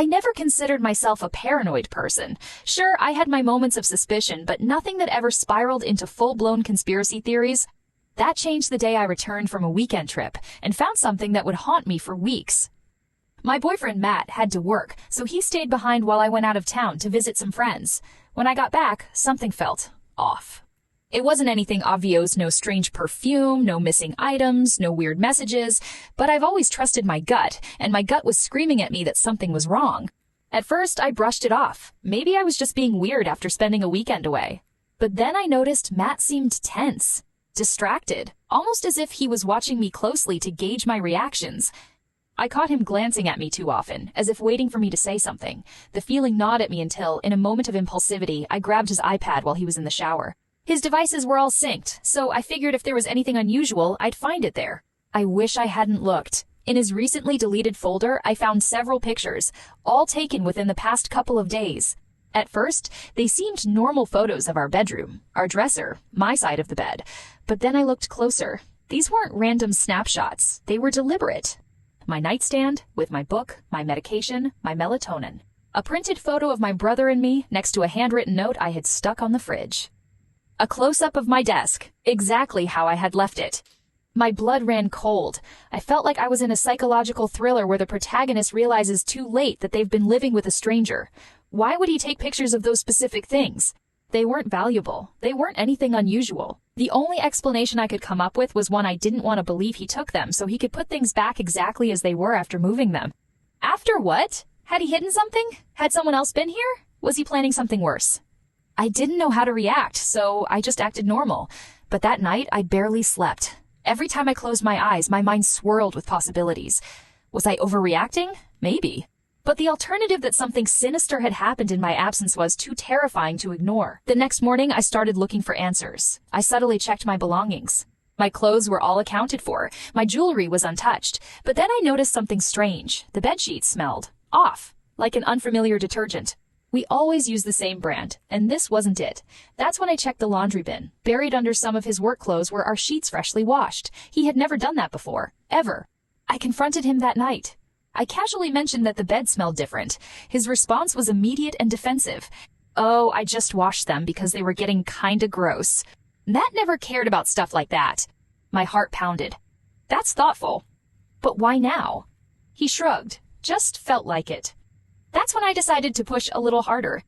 I never considered myself a paranoid person. Sure, I had my moments of suspicion, but nothing that ever spiraled into full-blown conspiracy theories. That changed the day I returned from a weekend trip and found something that would haunt me for weeks. My boyfriend Matt had to work, so he stayed behind while I went out of town to visit some friends. When I got back, something felt off. It wasn't anything obvious, no strange perfume, no missing items, no weird messages, but I've always trusted my gut, and my gut was screaming at me that something was wrong. At first, I brushed it off. Maybe I was just being weird after spending a weekend away. But then I noticed Matt seemed tense, distracted, almost as if he was watching me closely to gauge my reactions. I caught him glancing at me too often, as if waiting for me to say something. The feeling gnawed at me until, in a moment of impulsivity, I grabbed his iPad while he was in the shower. His devices were all synced, so I figured if there was anything unusual, I'd find it there. I wish I hadn't looked. In his recently deleted folder, I found several pictures, all taken within the past couple of days. At first, they seemed normal photos of our bedroom, our dresser, my side of the bed. But then I looked closer. These weren't random snapshots. They were deliberate. My nightstand, with my book, my medication, my melatonin. A printed photo of my brother and me next to a handwritten note I had stuck on the fridge. A close-up of my desk, exactly how I had left it. My blood ran cold. I felt like I was in a psychological thriller where the protagonist realizes too late that they've been living with a stranger. Why would he take pictures of those specific things? They weren't valuable. They weren't anything unusual. The only explanation I could come up with was one I didn't want to believe he took them so he could put things back exactly as they were after moving them. After what? Had he hidden something? Had someone else been here? Was he planning something worse? I didn't know how to react, so I just acted normal. But that night, I barely slept. Every time I closed my eyes, my mind swirled with possibilities. Was I overreacting? Maybe. But the alternative that something sinister had happened in my absence was too terrifying to ignore. The next morning, I started looking for answers. I subtly checked my belongings. My clothes were all accounted for. My jewelry was untouched. But then I noticed something strange. The bedsheets smelled off, like an unfamiliar detergent. We always use the same brand, and this wasn't it. That's when I checked the laundry bin. Buried under some of his work clothes were our sheets freshly washed. He had never done that before, ever. I confronted him that night. I casually mentioned that the bed smelled different. His response was immediate and defensive. Oh, I just washed them because they were getting kinda gross. Matt never cared about stuff like that. My heart pounded. That's thoughtful. But why now? He shrugged. Just felt like it. That's when I decided to push a little harder.